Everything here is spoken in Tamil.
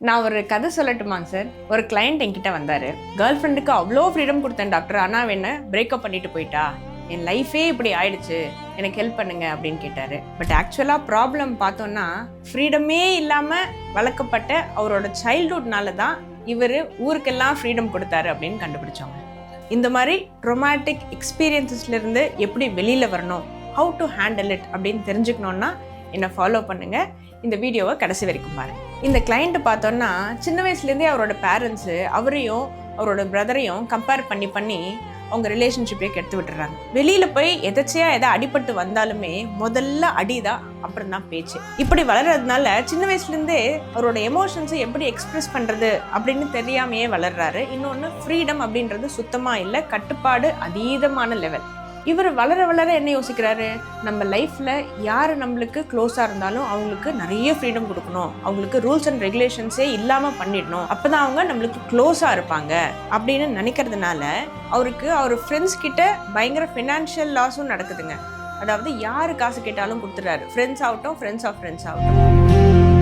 நான் ஒரு கதை சொல்லட்டுமாங்க சார். ஒரு கிளையண்ட் என்கிட்ட வந்தார். கேர்ள் ஃப்ரெண்டுக்கு அவ்வளோ ஃப்ரீடம் கொடுத்தேன் டாக்டர், ஆனால் என்ன பிரேக்கப் பண்ணிட்டு போயிட்டா, என் லைஃபே இப்படி ஆயிடுச்சு, எனக்கு ஹெல்ப் பண்ணுங்க அப்படின்னு கேட்டார். பட் ஆக்சுவலாக ப்ராப்ளம் பார்த்தோன்னா ஃப்ரீடமே இல்லாமல் வளர்க்கப்பட்ட அவரோட சைல்ட்ஹுட்னால தான் இவர் ஊருக்கெல்லாம் ஃப்ரீடம் கொடுத்தாரு அப்படின்னு கண்டுபிடிச்சோங்க. இந்த மாதிரி ட்ரொமாட்டிக் எக்ஸ்பீரியன்ஸஸ்லேருந்து எப்படி வெளியில் வரணும், ஹவு டு ஹேண்டில் இட் அப்படின்னு தெரிஞ்சுக்கணுன்னா என்னை ஃபாலோ பண்ணுங்கள். இந்த வீடியோவை கடைசி வரைக்கும் பாருங்கள். இந்த கிளைண்ட்டு பார்த்தோன்னா சின்ன வயசுலேருந்தே அவரோட பேரண்ட்ஸு அவரையும் அவரோட பிரதரையும் கம்பேர் பண்ணி அவங்க ரிலேஷன்ஷிப்பே கெடுத்து விட்டுறாங்க. வெளியில் போய் எதாச்சியாக எதாவது அடிபட்டு வந்தாலுமே முதல்ல அடிதான், அப்புறம் தான் பேச்சு. இப்படி வளர்றதுனால சின்ன வயசுலேருந்தே அவரோட எமோஷன்ஸை எப்படி எக்ஸ்பிரஸ் பண்ணுறது அப்படின்னு தெரியாமையே வளர்றாரு. இன்னொன்று, ஃப்ரீடம் அப்படின்றது சுத்தமாக இல்லை, கட்டுப்பாடு அதீதமான லெவல். இவர் வளர என்ன யோசிக்கிறாரு, நம்ம லைஃப்பில் யார் நம்மளுக்கு க்ளோஸாக இருந்தாலும் அவங்களுக்கு நிறைய ஃப்ரீடம் கொடுக்கணும், அவங்களுக்கு ரூல்ஸ் அண்ட் ரெகுலேஷன்ஸே இல்லாமல் பண்ணிடணும், அப்போ தான் அவங்க நம்மளுக்கு க்ளோஸாக இருப்பாங்க அப்படின்னு நினைக்கிறதுனால அவருக்கு அவர் ஃப்ரெண்ட்ஸ் கிட்ட பயங்கர ஃபினான்ஷியல் லாஸும் நடக்குதுங்க. அதாவது யார் காசு கேட்டாலும் கொடுத்துட்றாரு, ஃப்ரெண்ட்ஸ் ஆகட்டும், ஃப்ரெண்ட்ஸ் ஆகட்டும்.